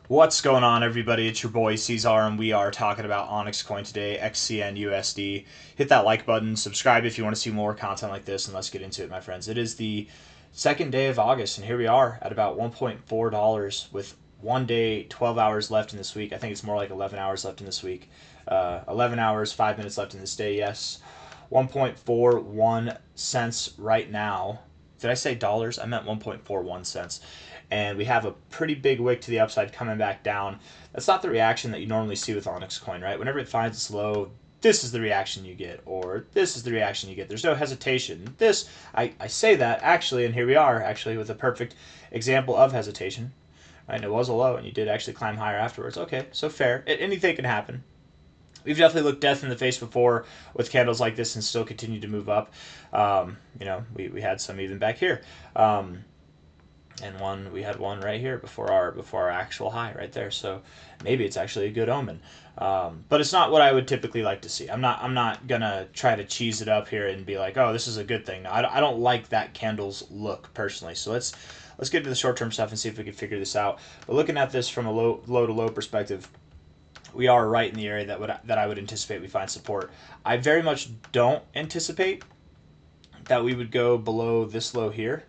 What's going on, everybody? It's your boy C-Zar, and we are talking about OnyxCoin today, XCN USD. Hit that like button, subscribe if you want to see more content like this, and let's get into it, my friends. It is the second day of August, and here we are at about $1.4 with 1 day, 12 hours left in this week. I think it's more like 11 hours left in this week. 11 hours, 5 minutes left in this day, yes. 1.41 cents right now. Did I say dollars? I meant 1.41 cents. And we have a pretty big wick to the upside coming back down. That's not the reaction that you normally see with OnyxCoin, right? Whenever it finds its low, this is the reaction you get, or this is the reaction you get. There's no hesitation. I say that actually, and here we are actually with a perfect example of hesitation. Right? And it was a low, and you did actually climb higher afterwards. Okay, so fair. Anything can happen. We've definitely looked death in the face before with candles like this and still continue to move up. We had some even back here. And we had one right here before our actual high right there. So maybe it's actually a good omen, but it's not what I would typically like to see. I'm not gonna try to cheese it up here and be like, oh, this is a good thing. No, I don't like that candle's look personally. So let's get to the short term stuff and see if we can figure this out. But looking at this from a low to low perspective, we are right in the area that I would anticipate we find support. I very much don't anticipate that we would go below this low here.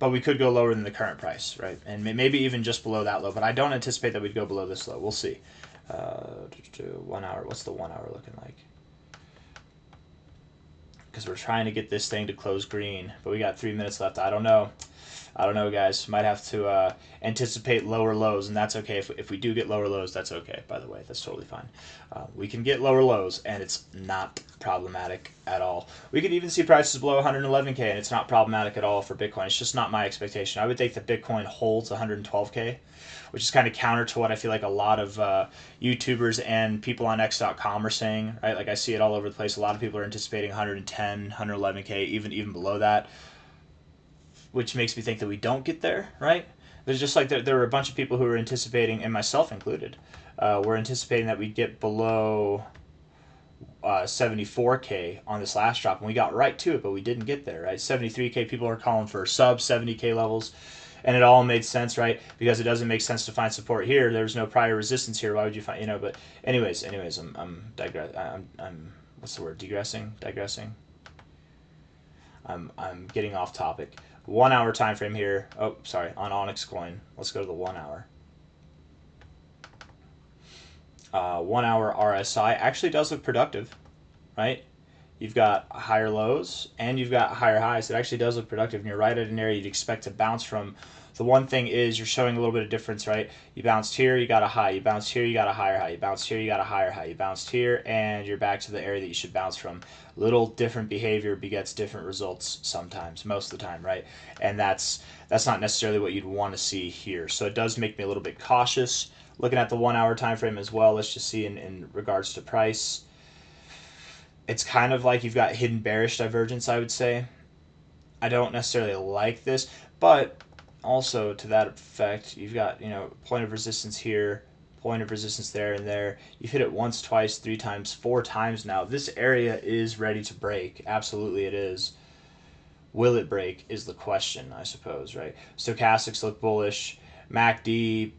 But we could go lower than the current price, right? And maybe even just below that low. But I don't anticipate that we'd go below this low. We'll see. 1 hour. What's the 1 hour looking like? Because we're trying to get this thing to close green, but we got 3 minutes left. I don't know. Guys. Might have to anticipate lower lows, and that's okay. If we do get lower lows, that's okay, by the way. That's totally fine. We can get lower lows, and it's not problematic at all. We could even see prices below 111K, and it's not problematic at all for Bitcoin. It's just not my expectation. I would think that Bitcoin holds 112K, which is kind of counter to what I feel like a lot of YouTubers and people on X.com are saying, right? Like I see it all over the place. A lot of people are anticipating 110, 111K, even below that, which makes me think that we don't get there, right? There's just like there were a bunch of people who were anticipating, and myself included, were anticipating that we'd get below 74K on this last drop, and we got right to it, but we didn't get there, right? 73K, people are calling for sub 70K levels, and it all made sense, right? Because it doesn't make sense to find support here. There's no prior resistance here. Why would you find, But anyways, I'm what's the word? Digressing. I'm getting off topic. 1 hour time frame here. Oh, sorry, on OnyxCoin. Let's go to the 1 hour. 1 hour RSI actually does look productive, right? You've got higher lows and you've got higher highs. It actually does look productive, and you're right at an area you'd expect to bounce from. The one thing is you're showing a little bit of difference, right? You bounced here, you got a high. You bounced here, you got a higher high. You bounced here, you got a higher high. You bounced here, and you're back to the area that you should bounce from. Little different behavior begets different results sometimes, most of the time, right? And that's not necessarily what you'd want to see here. So it does make me a little bit cautious. Looking at the 1 hour time frame as well, let's just see in regards to price. It's kind of like you've got hidden bearish divergence, I would say. I don't necessarily like this, but also to that effect, you've got, point of resistance here, point of resistance there and there. You've hit it once, twice, 3 times, 4 times now. This area is ready to break. Absolutely it is. Will it break is the question, I suppose, right? Stochastics look bullish. MACD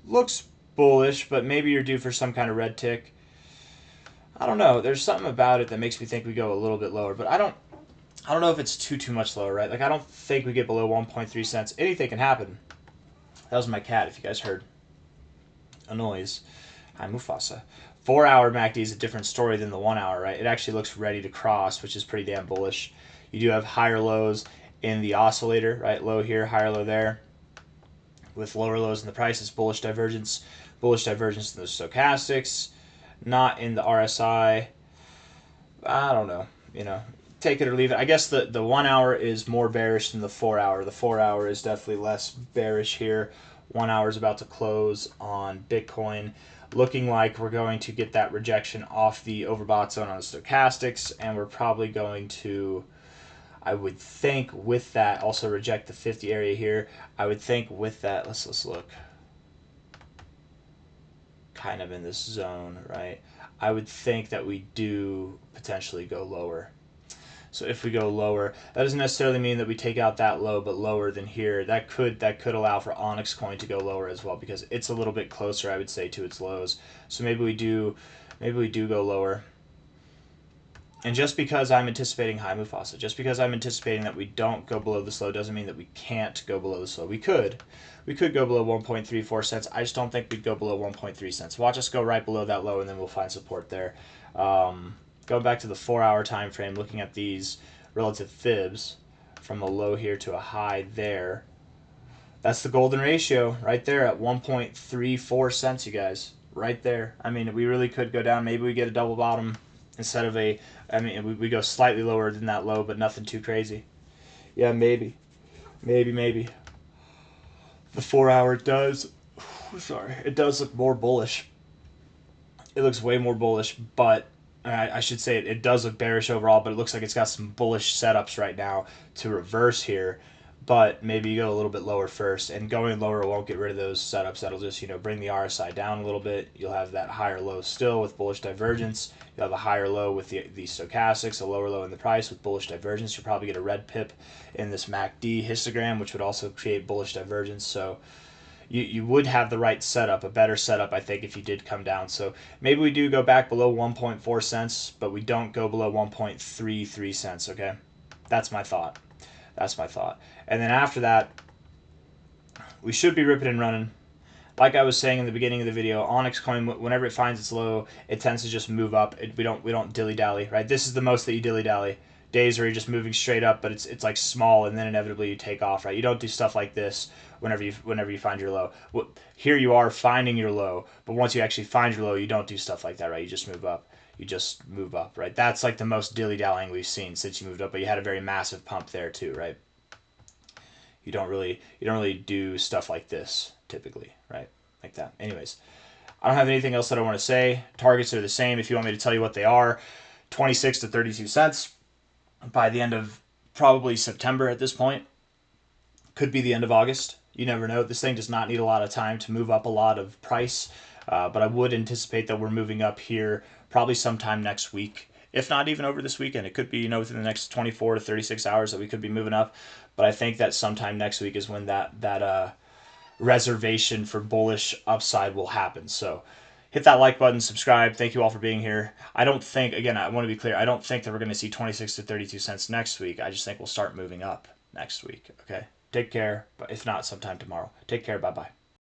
looks bullish, but maybe you're due for some kind of red tick. I don't know. There's something about it that makes me think we go a little bit lower, but I don't know if it's too much lower, right? Like I don't think we get below 1.3 cents. Anything can happen. That was my cat, if you guys heard a noise. Hi, Mufasa. 4 hour MACD is a different story than the 1 hour, right? It actually looks ready to cross, which is pretty damn bullish. You do have higher lows in the oscillator, right? Low here, higher low there. With lower lows in the prices, bullish divergence in the stochastics, not in the RSI. I don't know, take it or leave it. I guess the 1 hour is more bearish than the 4 hour. The 4 hour is definitely less bearish here. 1 hour is about to close on Bitcoin, looking like we're going to get that rejection off the overbought zone on the stochastics, and we're probably going to, I would think with that, also reject the 50 area here. I would think with that, let's look. Kind of in this zone, right? I would think that we do potentially go lower. So if we go lower, that doesn't necessarily mean that we take out that low, but lower than here. That could allow for OnyxCoin to go lower as well, because it's a little bit closer, I would say, to its lows. So maybe we do go lower. And just because I'm anticipating high Mufasa, just because I'm anticipating that we don't go below this low, doesn't mean that we can't go below this low. We could go below 1.34 cents. I just don't think we'd go below 1.3 cents. Watch us go right below that low, and then we'll find support there. Going back to the 4-hour time frame, looking at these relative fibs from a low here to a high there. That's the golden ratio right there at 1.34 cents, you guys. Right there. I mean, we really could go down. Maybe we get a double bottom instead of a... I mean, we go slightly lower than that low, but nothing too crazy. Yeah, maybe. Maybe. The 4-hour does... Sorry. It does look more bullish. It looks way more bullish, but... I should say it does look bearish overall, but it looks like it's got some bullish setups right now to reverse here. But maybe you go a little bit lower first, and going lower won't get rid of those setups. That'll just, you know, bring the RSI down a little bit. You'll have that higher low still with bullish divergence. You'll have a higher low with the stochastics, a lower low in the price with bullish divergence. You'll probably get a red pip in this MACD histogram, which would also create bullish divergence. So you would have the right setup, a better setup, I think, if you did come down. So maybe we do go back below 1.4 cents, but we don't go below 1.33 cents, okay? That's my thought. And then after that, we should be ripping and running. Like I was saying in the beginning of the video, OnyxCoin, whenever it finds its low, it tends to just move up. We don't dilly-dally, right? This is the most that you dilly-dally. Days where you're just moving straight up, but it's like small, and then inevitably you take off, right? You don't do stuff like this whenever you find your low. Here you are finding your low, but once you actually find your low, you don't do stuff like that, right? You just move up. Right? That's like the most dilly-dallying we've seen since you moved up, but you had a very massive pump there too, right? You don't really do stuff like this typically, right? Like that. Anyways, I don't have anything else that I want to say. Targets are the same. If you want me to tell you what they are, 26 to 32 cents by the end of probably September at this point. Could be the end of August. You never know. This thing does not need a lot of time to move up a lot of price, but I would anticipate that we're moving up here probably sometime next week, if not even over this weekend. It could be, you know, within the next 24 to 36 hours that we could be moving up, but I think that sometime next week is when that reservation for bullish upside will happen. So hit that like button, subscribe. Thank you all for being here. I don't think, again, I want to be clear, I don't think that we're going to see 26 to 32 cents next week. I just think we'll start moving up next week, okay? Take care, but if not, sometime tomorrow. Take care, bye-bye.